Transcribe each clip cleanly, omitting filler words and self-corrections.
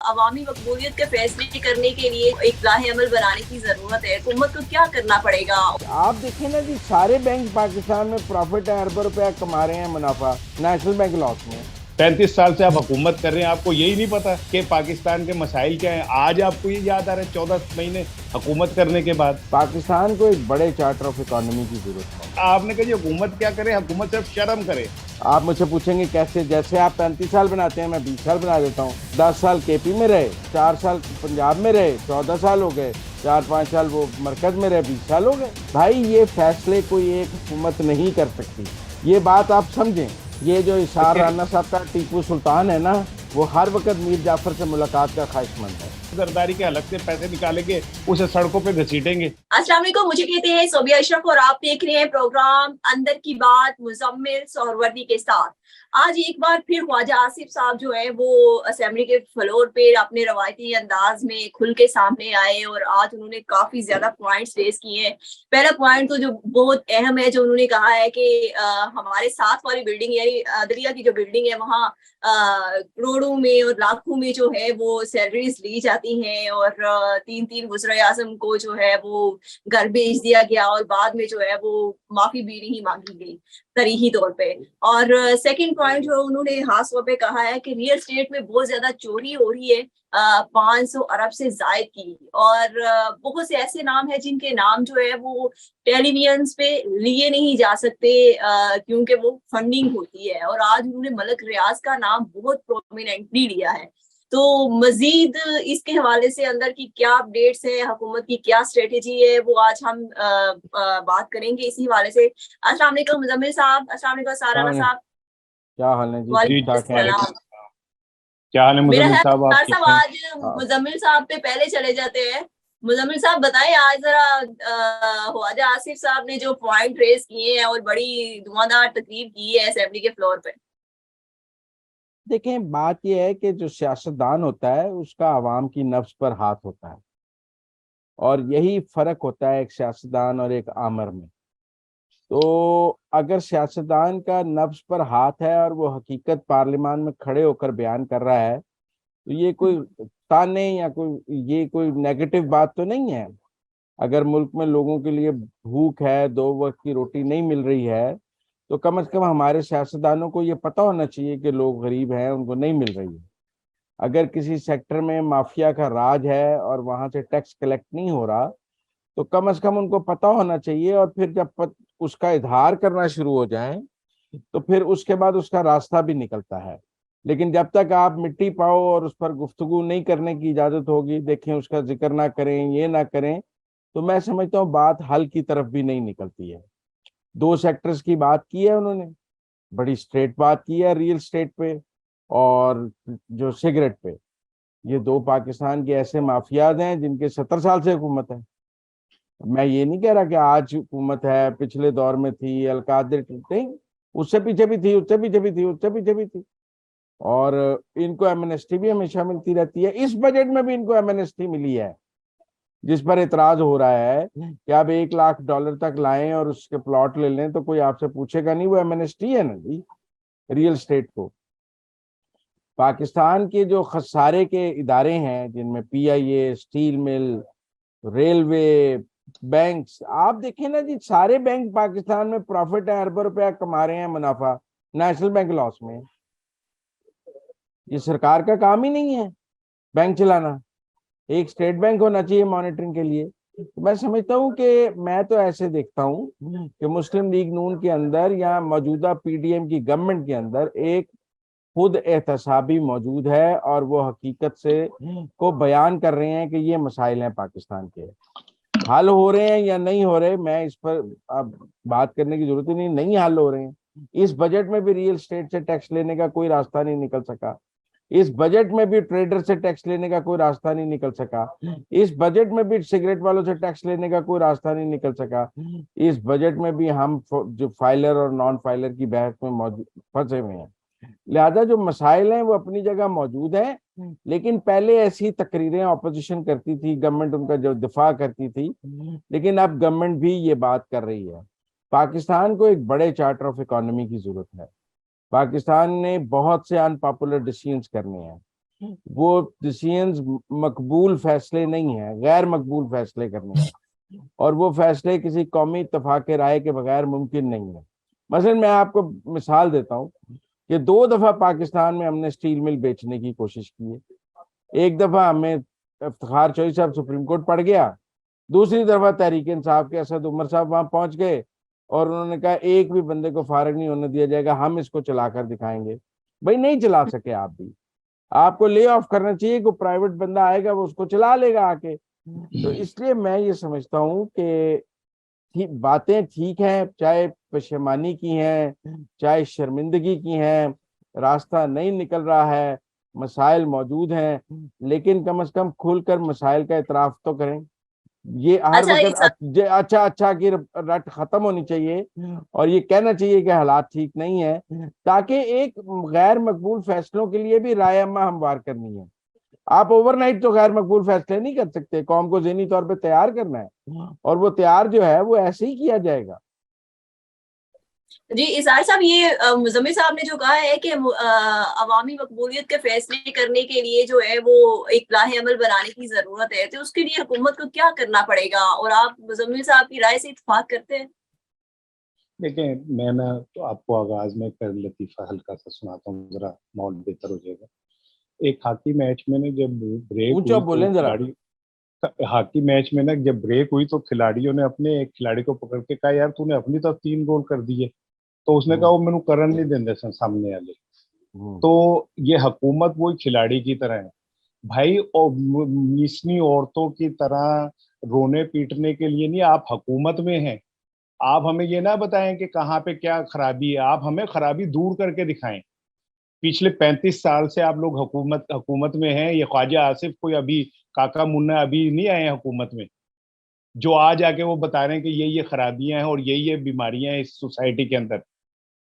अवामी मकबूलियत के फैसले करने के लिए एक राह अमल बनाने की जरूरत है। हुकूमत को क्या करना पड़ेगा? आप देखिए ना जी, सारे बैंक पाकिस्तान में प्रॉफिट है, अरबों रुपया कमा रहे हैं मुनाफा, नेशनल बैंक लॉस में। 35 साल से आप हुकूमत कर रहे हैं, आपको यही नहीं पता कि पाकिस्तान के मसाइल क्या हैं? आज आपको ये याद आ रहा है 14 महीने हुकूमत करने के बाद? पाकिस्तान को एक बड़े चार्टर ऑफ इकोनॉमी की जरूरत है। आपने कहा जी हुकूमत क्या करे? हुकूमत सिर्फ शर्म करे। आप मुझसे पूछेंगे कैसे? जैसे आप 35 साल बनाते हैं, मैं 20 साल बना देता हूँ। 10 साल केपी में रहे, 4 साल पंजाब में रहे, 14 साल हो गए, 4-5 साल वो मरकज में रहे, 20 साल हो गए। भाई ये फैसले कोई एक हुकूमत नहीं कर सकती, ये बात आप समझें। ये जो इशार राना साहब का टीपू सुल्तान है ना, वो हर वक्त मीर जाफर से मुलाकात का ख्वाहिशमंद है। जरदारी के हलक से पैसे निकालेंगे, उसे सड़कों पे घसीटेंगे। अस्सलाम वालेकुम, मुझे कहते हैं सोबिया अशरफ और आप देख रहे हैं प्रोग्राम अंदर की बात मुजम्मिल सोहरवर्दी के साथ। आज एक बार फिर ख्वाजा आसिफ साहब जो है वो असेंबली के फ्लोर पे अपने रवायती अंदाज में खुल के सामने आए और आज उन्होंने काफी ज्यादा पॉइंट्स रेज किए हैं। पहला पॉइंट तो जो बहुत अहम है, जो उन्होंने कहा है कि हमारे साथ वाली बिल्डिंग यानी अदलिया की जो बिल्डिंग है वहाँ करोड़ों में और लाखों में जो है वो सैलरीज ली जाती हैं और 3-3 वज़ीर आज़म को जो है वो घर भेज दिया गया और बाद में जो है वो माफी भी नहीं मांगी गई तरीही तौर पे। और सेकंड पॉइंट जो उन्होंने खास तौर पे कहा है कि रियल स्टेट में बहुत ज्यादा चोरी हो रही है, 500 अरब से जायद की। और बहुत से ऐसे नाम है जिनके नाम जो है वो टेलीविजन पे लिए नहीं जा सकते क्योंकि वो फंडिंग होती है। और आज उन्होंने मलक रियाज का नाम बहुत प्रोमिनेंटली लिया है। तो मजीद इसके हवाले से अंदर की क्या अपडेट्स है, हुकूमत की क्या स्ट्रेटेजी है, वो आज हम बात करेंगे इसी हवाले से। अस्सलाम वालेकुम मुजम्मिल साहब। अस्सलाम वालेकुम साराना हाँ, साहब। क्या हाल है जी? जी ठीक वालेकुम ठाक है। सलाम। क्या हाल है मेरा मुजम्मिल है साहब, आप साहब ठीक हैं? आज हाँ, मुजम्मिल साहब पे पहले चले जाते हैं। मुजम्मिल साहब बताएं आज जरा ख्वाजा आसिफ साहब ने जो पॉइंट रेज किए हैं और बड़ी धुआंधार तकरीर की है असेंबली के फ्लोर पे। देखें, बात यह है कि जो सियासतदान होता है उसका आवाम की नफ्स पर हाथ होता है, और यही फर्क होता है एक सियासतदान और एक आमर में। तो अगर सियासतदान का नफ्स पर हाथ है और वो हकीकत पार्लियामान में खड़े होकर बयान कर रहा है, तो ये कोई ताने या कोई ये कोई नेगेटिव बात तो नहीं है। अगर मुल्क में लोगों के लिए भूख है, 2 वक्त की रोटी नहीं मिल रही है, तो कम से कम हमारे सियासतदानों को ये पता होना चाहिए कि लोग गरीब हैं, उनको नहीं मिल रही है। अगर किसी सेक्टर में माफिया का राज है और वहां से टैक्स कलेक्ट नहीं हो रहा, तो कम से कम उनको पता होना चाहिए, और फिर जब उसका इजहार करना शुरू हो जाए तो फिर उसके बाद उसका रास्ता भी निकलता है। लेकिन जब तक आप मिट्टी पाओ और उस पर गुफ्तगू नहीं करने की इजाजत होगी, देखें उसका जिक्र ना करें, ये ना करें, तो मैं समझता हूँ बात हल की तरफ भी नहीं निकलती है। 2 सेक्टर्स की बात की है उन्होंने, बड़ी स्ट्रेट बात की है, रियल स्टेट पे और जो सिगरेट पे। ये 2 पाकिस्तान के ऐसे माफियाज हैं जिनके 70 साल से हुकूमत है। मैं ये नहीं कह रहा कि आज हुकूमत है, पिछले दौर में थी, अलकादिर नहीं, उससे पीछे भी थी, उससे पीछे भी थी, उससे पीछे भी थी। और इनको एमनेस्टी भी हमेशा मिलती रहती है। इस बजट में भी इनको एमनेस्टी मिली है, जिस पर इतराज हो रहा है कि आप $1 लाख तक लाएं और उसके प्लॉट ले लें तो कोई आपसे पूछेगा नहीं। वो एमनेस्टी है ना जी, रियल स्टेट को। पाकिस्तान के जो खसारे के इदारे हैं, जिनमें PIA, steel mill, railway, banks, आप देखें ना जी, सारे बैंक पाकिस्तान में प्रॉफिट है, अरबों रुपया कमा रहे हैं मुनाफा, नेशनल बैंक लॉस में। ये सरकार का काम ही नहीं है बैंक चलाना। एक स्टेट बैंक होना चाहिए मॉनिटरिंग के लिए। तो मैं समझता हूँ कि मैं तो ऐसे देखता हूँ कि मुस्लिम लीग नून के अंदर या मौजूदा पीडीएम की गवर्नमेंट के अंदर एक खुद एहतसाबी मौजूद है, और वो हकीकत से को बयान कर रहे हैं कि ये मसाइल हैं पाकिस्तान के। हल हो रहे हैं या नहीं हो रहे, मैं इस पर अब बात करने की जरूरत ही नहीं। नहीं हल हो रहे हैं। इस बजट में भी रियल स्टेट से टैक्स लेने का कोई रास्ता नहीं निकल सका। इस बजट में भी ट्रेडर से टैक्स लेने का कोई रास्ता नहीं निकल सका। इस बजट में भी सिगरेट वालों से टैक्स लेने का कोई रास्ता नहीं निकल सका। इस बजट में भी हम जो फाइलर और नॉन फाइलर की बहस में मौजूद फंसे हुए हैं। लिहाजा जो मसाइल हैं वो अपनी जगह मौजूद हैं, लेकिन पहले ऐसी तकरीरें ऑपोजिशन करती थी, गवर्नमेंट उनका जो दिफा करती थी, लेकिन अब गवर्नमेंट भी ये बात कर रही है। पाकिस्तान को एक बड़े चार्टर ऑफ इकोनॉमी की जरूरत है। पाकिस्तान ने बहुत से अनपॉपुलर डिसीजंस करने हैं। वो डिसीजंस मकबूल फैसले नहीं है, गैर मकबूल फैसले करने हैं, और वो फैसले किसी कौमी इत्तेफाक राय के बगैर मुमकिन नहीं है। मसलन मैं आपको मिसाल देता हूँ कि 2 दफा पाकिस्तान में हमने स्टील मिल बेचने की कोशिश की है। एक दफा हमें इफ्तिखार चौधरी साहब सुप्रीम कोर्ट पड़ गया, दूसरी दफा तहरीक इंसाफ के असद उमर साहब वहां पहुंच गए और उन्होंने कहा एक भी बंदे को फारिग नहीं होने दिया जाएगा, हम इसको चलाकर दिखाएंगे। भाई नहीं चला सके आप भी, आपको ले ऑफ करना चाहिए, कोई प्राइवेट बंदा आएगा वो उसको चला लेगा आके। तो इसलिए मैं ये समझता हूँ कि बातें ठीक हैं, चाहे पशेमानी की हैं, चाहे शर्मिंदगी की हैं, रास्ता नहीं निकल रहा है, मसाइल मौजूद हैं, लेकिन कम से कम खुलकर मसाइल का इतराफ तो करें। ये हर अच्छा वक्त अच्छा अच्छा की रट खत्म होनी चाहिए और ये कहना चाहिए कि हालात ठीक नहीं है, ताकि एक गैर मकबूल फैसलों के लिए भी राय अम्मा हमवार करनी है। आप ओवरनाइट तो गैर मकबूल फैसले नहीं कर सकते, कौम को ज़हनी तौर पे तैयार करना है और वो तैयार जो है वो ऐसे ही किया जाएगा। जी इसार साहब, ये मुजम्मिल साहब ने जो कहा है कि अवामी मकबूलियत के फैसले करने के लिए जो है वो एक राह अमल बनाने की जरूरत है, तो उसके लिए हुकूमत को क्या करना पड़ेगा, और आप मुजम्मिल साहब की राय से इत्तेफाक करते हैं? देखिए, मैं ना तो आपको आगाज में एक लतीफ़ा हल्का सा सुनाता हूँ, जरा माहौल बेहतर हो जाएगा। एक हॉकी मैच में ना जब ब्रेक ऊंचा हुई तो बोलें जरा। खिलाड़ी, हॉकी मैच में ना जब ब्रेक हुई तो खिलाड़ियों ने अपने एक खिलाड़ी को पकड़ के कहा, यार तूने अपनी तरफ 3 गोल कर दिए। तो उसने कहा हम्म, वो मैंने करन नहीं देंगे सन सामने वाले। हम्म। तो ये हुकूमत वही खिलाड़ी की तरह है भाई, और मिसनी औरतों की तरह रोने पीटने के लिए नहीं। आप हुकूमत में हैं, आप हमें ये ना बताएं कि कहाँ पे क्या खराबी है, आप हमें खराबी दूर करके दिखाएं। पिछले 35 साल से आप लोग हुकूमत हुकूमत में हैं। ये ख्वाजा आसिफ कोई अभी काका मुन्ना अभी नहीं आए हैं हुकूमत में, जो आज आके वो बता रहे हैं कि ये खराबियां हैं और ये बीमारियां हैं इस सोसाइटी के अंदर।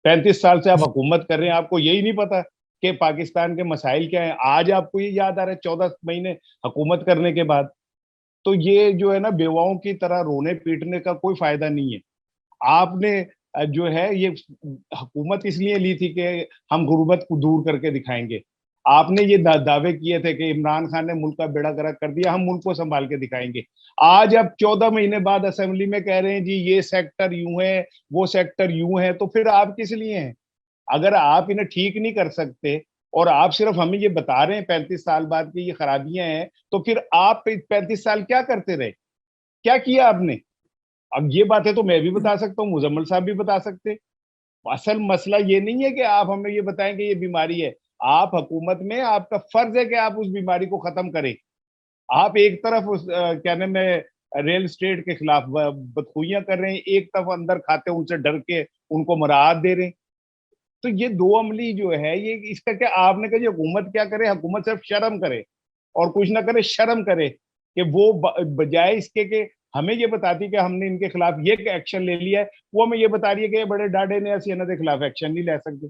35 साल से आप हुकूमत कर रहे हैं, आपको यही नहीं पता कि पाकिस्तान के मसाइल क्या हैं। आज आपको ये याद आ रहा है 14 महीने हुकूमत करने के बाद। तो ये जो है ना, बेवाओं की तरह रोने पीटने का कोई फायदा नहीं है। आपने जो है ये हुकूमत इसलिए ली थी कि हम गुर्बत को दूर करके दिखाएंगे। आपने ये दावे किए थे कि इमरान खान ने मुल्क का बेड़ा गर्क कर दिया, हम मुल्क को संभाल के दिखाएंगे। आज अब 14 महीने बाद असेंबली में कह रहे हैं जी ये सेक्टर यूं है, वो सेक्टर यूं है, तो फिर आप किस लिए हैं? अगर आप इन्हें ठीक नहीं कर सकते और आप सिर्फ हमें ये बता रहे हैं 35 साल बाद की ये खराबियां हैं, तो फिर आप 35 साल क्या करते रहे? क्या किया आपने? अब ये बातें तो मैं भी बता सकता हूँ, मुजम्मिल साहब भी बता सकते। असल मसला ये नहीं है कि आप हमें ये बताएं कि ये बीमारी है। आप हुकूमत में, आपका फर्ज है कि आप उस बीमारी को खत्म करें। आप एक तरफ उस क्या नाम है रियल स्टेट के खिलाफ बदखुइयां कर रहे हैं, एक तरफ अंदर खाते उनसे डर के उनको मराहत दे रहे हैं। तो ये दो अमली जो है, ये इसका क्या, आपने कहा हुकूमत क्या करे? हुकूमत सिर्फ शर्म करे और कुछ ना करे, शर्म करे कि वो बजाय इसके कि हमें ये बताती कि हमने इनके खिलाफ ये एक्शन ले लिया है, वो हमें ये बता रही है कि ये बड़े डाडे ने असं इन्हों के खिलाफ एक्शन नहीं ले सकते।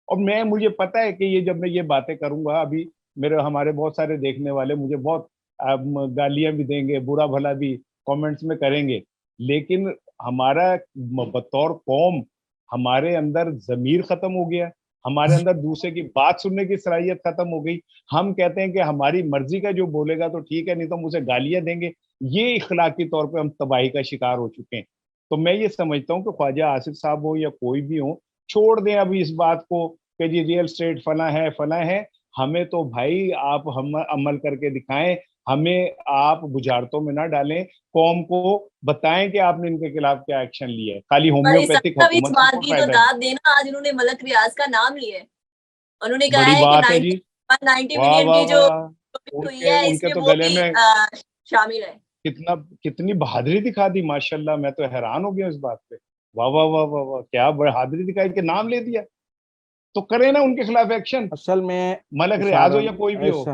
और मुझे पता है कि ये जब मैं ये बातें करूंगा, अभी मेरे हमारे बहुत सारे देखने वाले मुझे बहुत गालियां भी देंगे, बुरा भला भी कमेंट्स में करेंगे, लेकिन हमारा बतौर कौम, हमारे अंदर जमीर खत्म हो गया, हमारे अंदर दूसरे की बात सुनने की सलाहियत खत्म हो गई। हम कहते हैं कि हमारी मर्जी का जो बोलेगा तो ठीक है, नहीं तो हम उसे गालियां देंगे। ये इखलाकी तौर पे हम तबाही का शिकार हो चुके हैं। तो मैं ये समझता हूँ कि ख्वाजा आसिफ साहब हो या कोई भी हो, छोड़ दें अभी इस बात को कि जी रियल स्टेट फला है फला है। हमें तो भाई आप हम अमल करके दिखाएं, हमें आप बुझारतों में ना डालें, कौम को बताएं कि आपने इनके खिलाफ क्या एक्शन लिया है। खाली पर इस होम्योपैथिक सब इस हुकूमत से बात कोई की तो फायदा नहीं। दाद देना, आज इन्होंने मलक रियाज का नाम लिया है। उन्होंने कहा बड़ी है कि बात है 90 जी। 190 वाह मिलियन वाह की जो वाह, हुई उनके है उनके इसमें तो वो गले भी में शामिल है। कितनी बहादुरी दिखा दी माशाल्लाह। मैं तो हैरान हो गया इस बात पे। वाह वाह वाह वाह वाह, क्या बहादुरी दिखाई के नाम ले दिया। तो करें ना उनके खिलाफ एक्शन, असल में मलक रियाज हो इशारा या कोई भी हो।